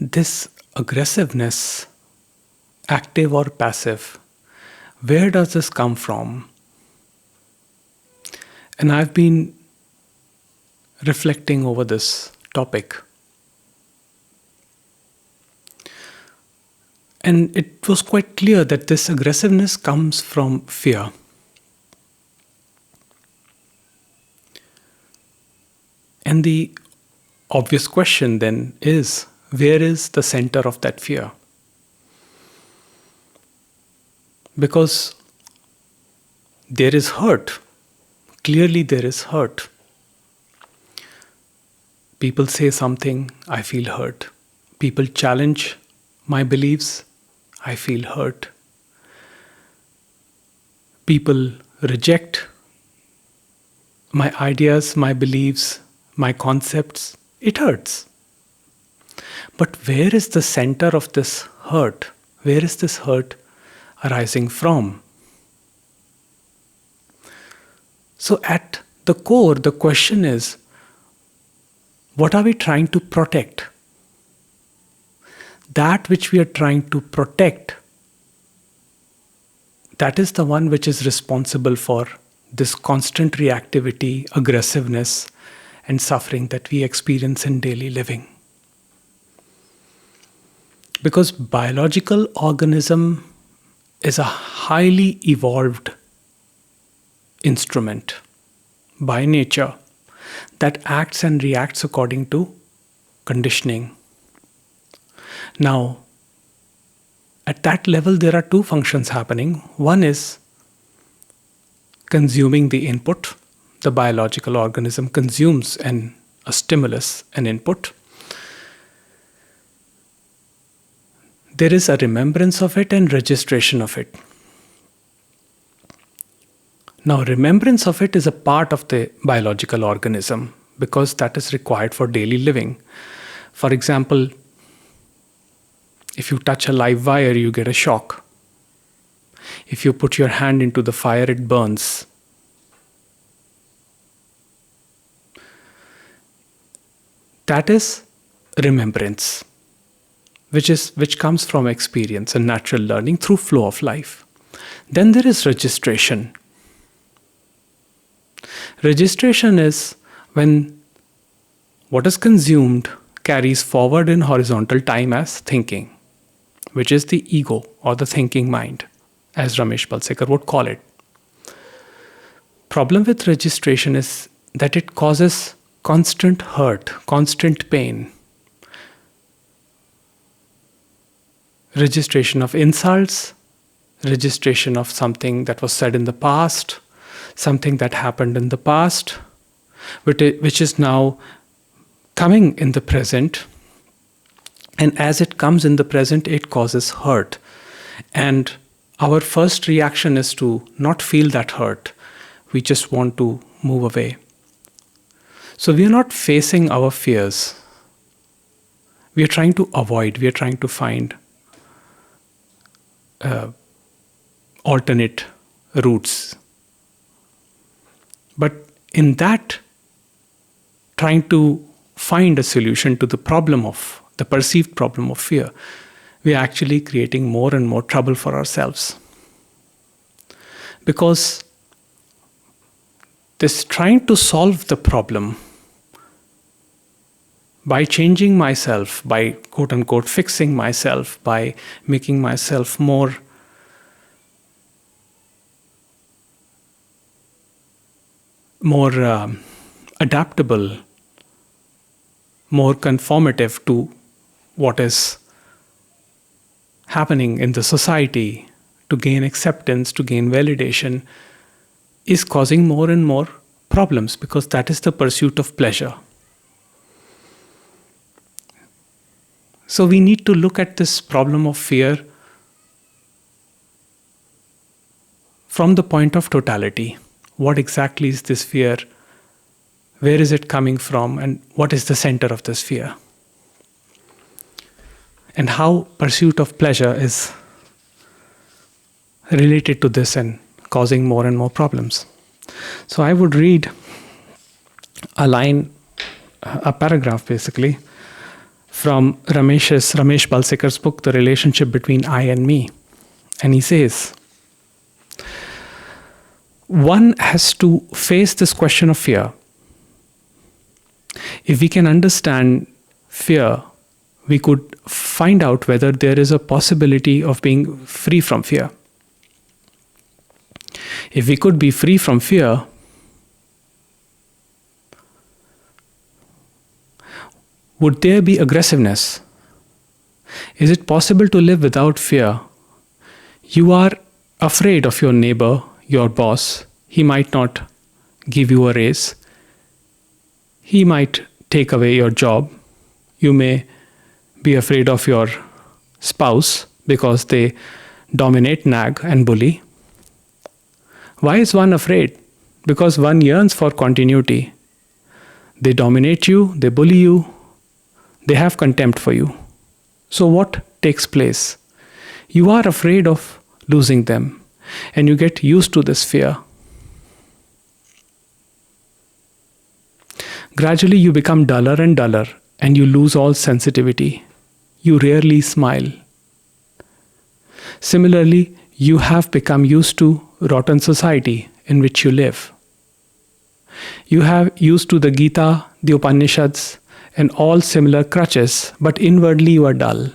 this aggressiveness, active or passive, where does this come from? And I've been reflecting over this topic. And it was quite clear that this aggressiveness comes from fear. And the obvious question then is, where is the center of that fear? Because there is hurt. Clearly there is hurt. People say something, I feel hurt. People challenge my beliefs, I feel hurt. People reject my ideas, my beliefs, my concepts. It hurts. But where is the center of this hurt? Where is this hurt arising from? So at the core, the question is, what are we trying to protect? That which we are trying to protect, that is the one which is responsible for this constant reactivity, aggressiveness, and suffering that we experience in daily living. Because biological organism is a highly evolved instrument by nature that acts and reacts according to conditioning. Now, at that level, there are two functions happening. One is consuming the input. The biological organism consumes a stimulus, an input. There is a remembrance of it and registration of it. Now, remembrance of it is a part of the biological organism because that is required for daily living. For example, if you touch a live wire, you get a shock. If you put your hand into the fire, it burns. That is remembrance, which comes from experience and natural learning through flow of life. Then there is registration. Registration is when what is consumed carries forward in horizontal time as thinking, which is the ego or the thinking mind, as Ramesh Balsekar would call it. Problem with registration is that it causes constant hurt, constant pain. Registration of insults, registration of something that was said in the past, something that happened in the past, which is now coming in the present. And as it comes in the present, it causes hurt. And our first reaction is to not feel that hurt. We just want to move away. So we are not facing our fears. We are trying to avoid, we are trying to find alternate routes. But in that, trying to find a solution to the perceived problem of fear, we are actually creating more and more trouble for ourselves. Because this trying to solve the problem by changing myself, by quote unquote fixing myself, by making myself more adaptable, more conformative to what is happening in the society, to gain acceptance, to gain validation, is causing more and more problems because that is the pursuit of pleasure. So we need to look at this problem of fear from the point of totality. What exactly is this fear? Where is it coming from? And what is the center of this fear? And how pursuit of pleasure is related to this and causing more and more problems. So I would read a paragraph basically from Ramesh Balsekar's book, The Relationship Between I and Me. And he says, one has to face this question of fear. If we can understand fear, we could find out whether there is a possibility of being free from fear. If we could be free from fear, would there be aggressiveness? Is it possible to live without fear? You are afraid of your neighbor, your boss. He might not give you a raise. He might take away your job. You may be afraid of your spouse because they dominate, nag, and bully. Why is one afraid? Because one yearns for continuity. They dominate you, they bully you, they have contempt for you. So what takes place? You are afraid of losing them, and you get used to this fear. Gradually you become duller and duller, and you lose all sensitivity. You rarely smile. Similarly, you have become used to rotten society in which you live. You have used to the Gita, the Upanishads, and all similar crutches, but inwardly you are dull.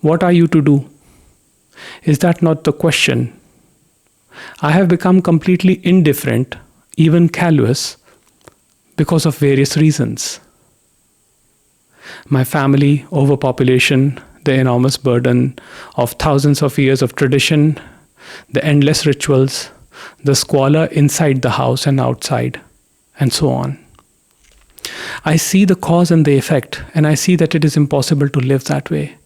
What are you to do? Is that not the question? I have become completely indifferent, even callous, because of various reasons. My family, overpopulation, the enormous burden of thousands of years of tradition, the endless rituals, the squalor inside the house and outside, and so on. I see the cause and the effect, and I see that it is impossible to live that way.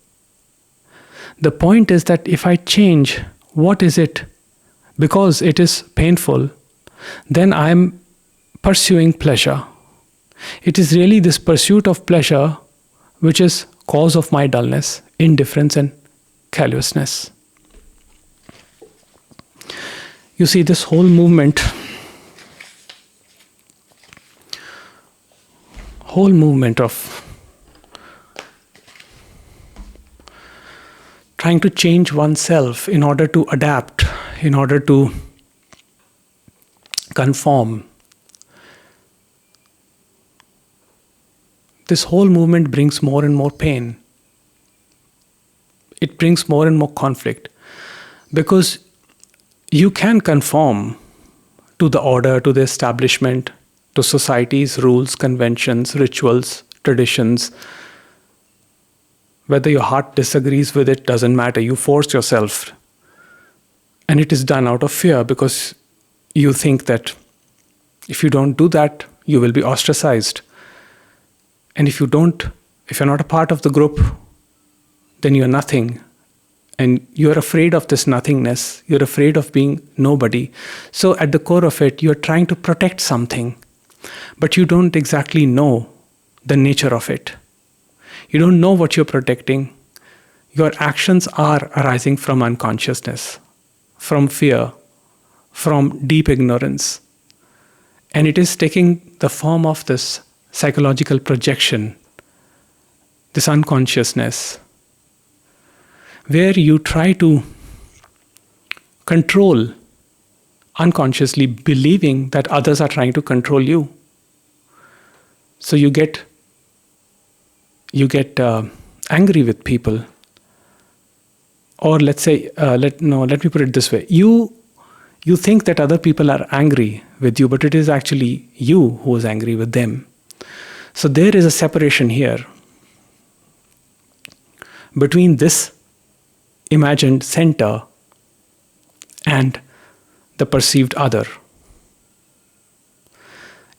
The point is that if I change, what is it? Because it is painful, then I am pursuing pleasure. It is really this pursuit of pleasure which is cause of my dullness, indifference, and callousness. You see, this whole movement of trying to change oneself in order to adapt, in order to conform. This whole movement brings more and more pain. It brings more and more conflict, because you can conform to the order, to the establishment, to society's rules, conventions, rituals, traditions. Whether your heart disagrees with it doesn't matter. You force yourself. And it is done out of fear, because you think that if you don't do that, you will be ostracized. And if you're not a part of the group, then you're nothing. And you're afraid of this nothingness. You're afraid of being nobody. So at the core of it, you're trying to protect something, but you don't exactly know the nature of it. You don't know what you're protecting. Your actions are arising from unconsciousness, from fear, from deep ignorance. And it is taking the form of this psychological projection, this unconsciousness, where you try to control unconsciously, believing that others are trying to control you. So you get angry with people. Or let's say, let me put it this way. You think that other people are angry with you, but it is actually you who is angry with them. So there is a separation here between this imagined center and the perceived other.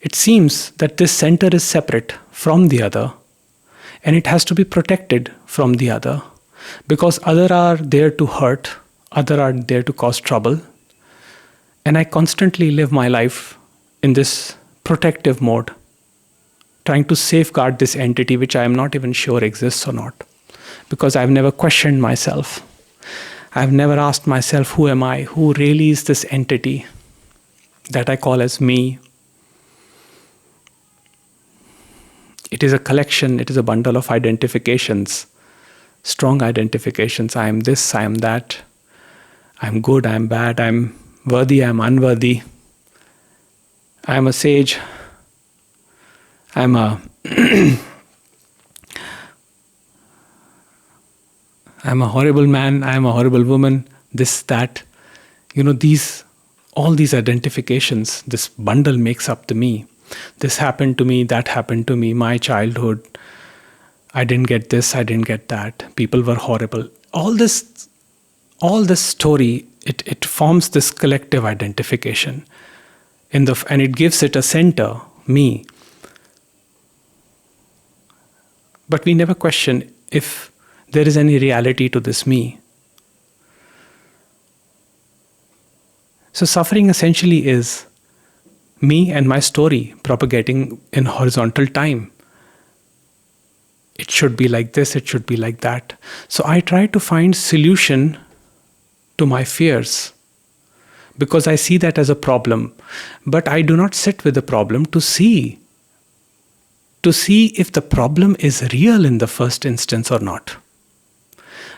It seems that this center is separate from the other, and it has to be protected from the other, because other are there to hurt, other are there to cause trouble. And I constantly live my life in this protective mode, trying to safeguard this entity which I am not even sure exists or not, because I've never questioned myself. I've never asked myself, who am I? Who really is this entity that I call as me? It is a collection, it is a bundle of identifications, strong identifications. I am this, I am that. I am good, I am bad, I am worthy, I am unworthy. I am a sage. I am a I am a horrible man, I am a horrible woman, this, that. All these identifications, this bundle makes up the me. This happened to me, that happened to me, my childhood. I didn't get this, I didn't get that. People were horrible. All this story, it forms this collective identification. And it gives it a center, me. But we never question if there is any reality to this me. So suffering essentially is me and my story propagating in horizontal time. It should be like this, it should be like that. So I try to find solution to my fears because I see that as a problem. But I do not sit with the problem to see if the problem is real in the first instance or not.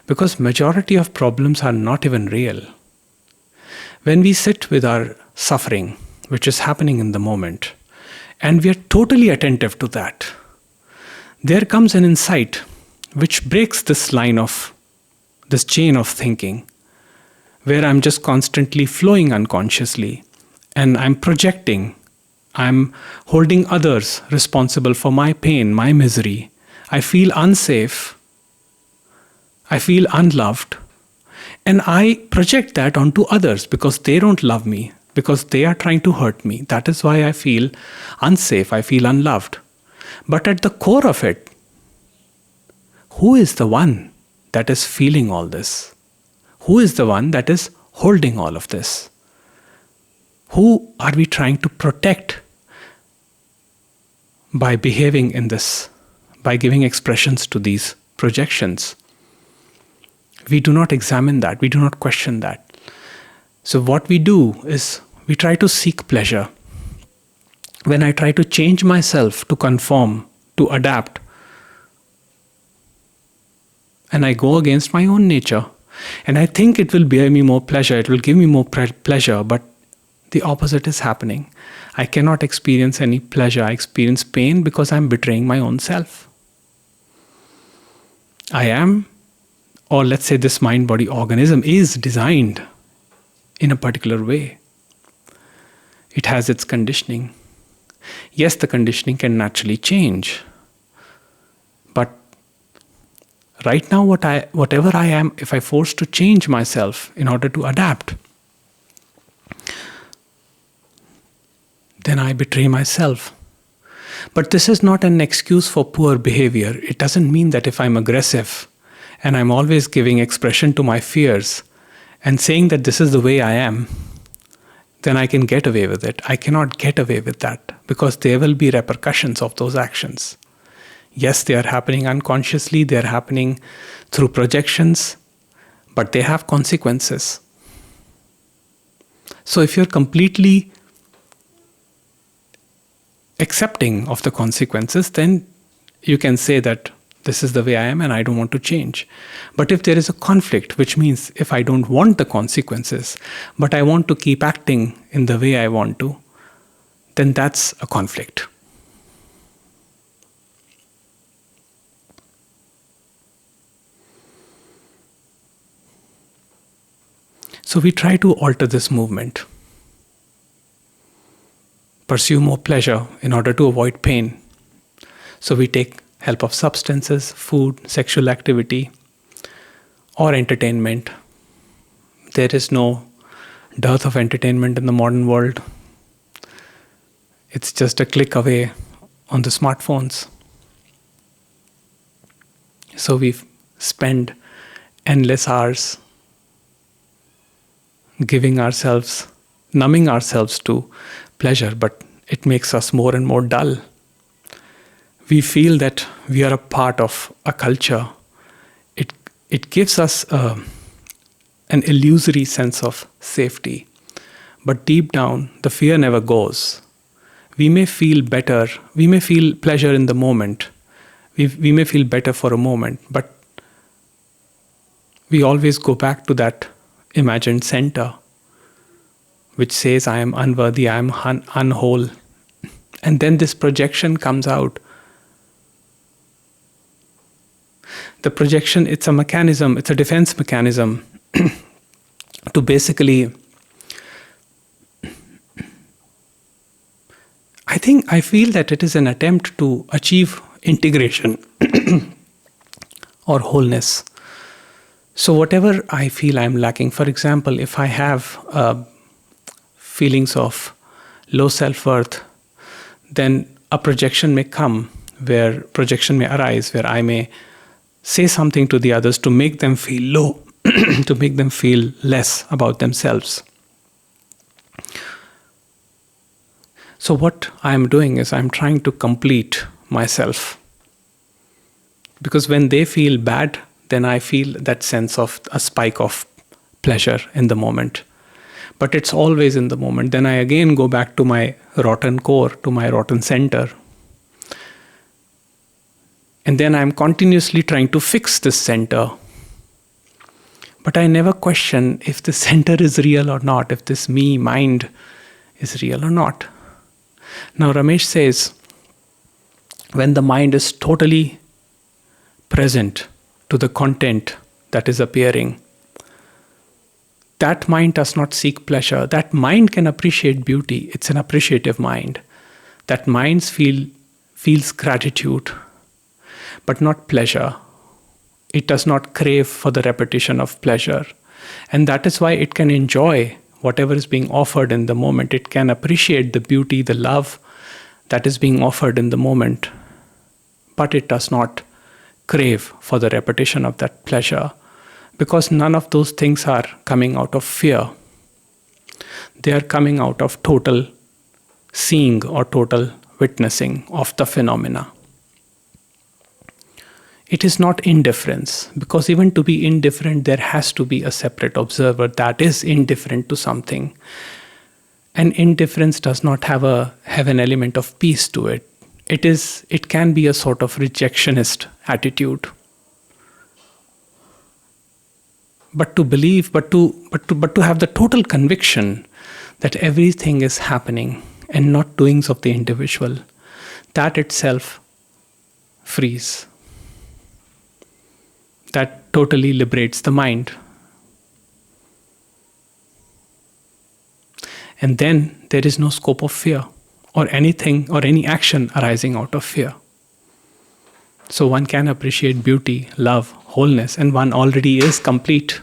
Because majority of problems are not even real. When we sit with our suffering, which is happening in the moment, and we are totally attentive to that, there comes an insight which breaks this chain of thinking, where I'm just constantly flowing unconsciously, and I'm projecting, I'm holding others responsible for my pain, my misery. I feel unsafe, I feel unloved, and I project that onto others because they don't love me, because they are trying to hurt me. That is why I feel unsafe, I feel unloved. But at the core of it, who is the one that is feeling all this? Who is the one that is holding all of this? Who are we trying to protect by behaving in this, by giving expressions to these projections? We do not examine that, we do not question that. So what we do is we try to seek pleasure. When I try to change myself, to conform, to adapt, and I go against my own nature, and I think it will bear me more pleasure, it will give me more pleasure, but the opposite is happening. I cannot experience any pleasure, I experience pain because I'm betraying my own self. I am, or let's say this mind-body organism is designed in a particular way. It has its conditioning. Yes, the conditioning can naturally change. But right now, whatever I am, if I force to change myself in order to adapt, then I betray myself. But this is not an excuse for poor behavior. It doesn't mean that if I'm aggressive and I'm always giving expression to my fears and saying that this is the way I am, then I can get away with it. I cannot get away with that because there will be repercussions of those actions. Yes, they are happening unconsciously, they are happening through projections, but they have consequences. So if you're completely accepting of the consequences, then you can say that this is the way I am and I don't want to change. But if there is a conflict, which means if I don't want the consequences, but I want to keep acting in the way I want to, then that's a conflict. So we try to alter this movement, pursue more pleasure in order to avoid pain. So we take help of substances, food, sexual activity, or entertainment. There is no dearth of entertainment in the modern world. It's just a click away on the smartphones. So we spend endless hours giving ourselves, numbing ourselves to pleasure, but it makes us more and more dull. We feel that we are a part of a culture. It gives us an illusory sense of safety. But deep down, the fear never goes. we may feel better, we may feel pleasure in the moment, we may feel better for a moment, but we always go back to that imagined center which says, I am unworthy, I am unwhole. And then this projection comes out. The projection, it's a mechanism, it's a defense mechanism to basically, I feel that it is an attempt to achieve integration or wholeness. So whatever I feel I'm lacking, for example, if I have feelings of low self-worth, then a projection may arise where I may say something to the others to make them feel low, to make them feel less about themselves. So what I'm doing is I'm trying to complete myself. Because when they feel bad, then I feel that sense of a spike of pleasure in the moment. But it's always in the moment. Then I again go back to my rotten core, to my rotten center. And then I'm continuously trying to fix this center. But I never question if the center is real or not, if this me, mind, is real or not. Now Ramesh says, when the mind is totally present to the content that is appearing, that mind does not seek pleasure. That mind can appreciate beauty. It's an appreciative mind. That mind feels gratitude, but not pleasure. It does not crave for the repetition of pleasure. And that is why it can enjoy whatever is being offered in the moment. It can appreciate the beauty, the love that is being offered in the moment. But it does not crave for the repetition of that pleasure. Because none of those things are coming out of fear. They are coming out of total seeing or total witnessing of the phenomena. It is not indifference, because even to be indifferent, there has to be a separate observer that is indifferent to something. And indifference does not have an element of peace to it. It can be a sort of rejectionist attitude. But to believe, but to have the total conviction that everything is happening and not doings of the individual, that itself frees. That totally liberates the mind. And then there is no scope of fear or anything or any action arising out of fear. So one can appreciate beauty, love, wholeness, and one already is complete.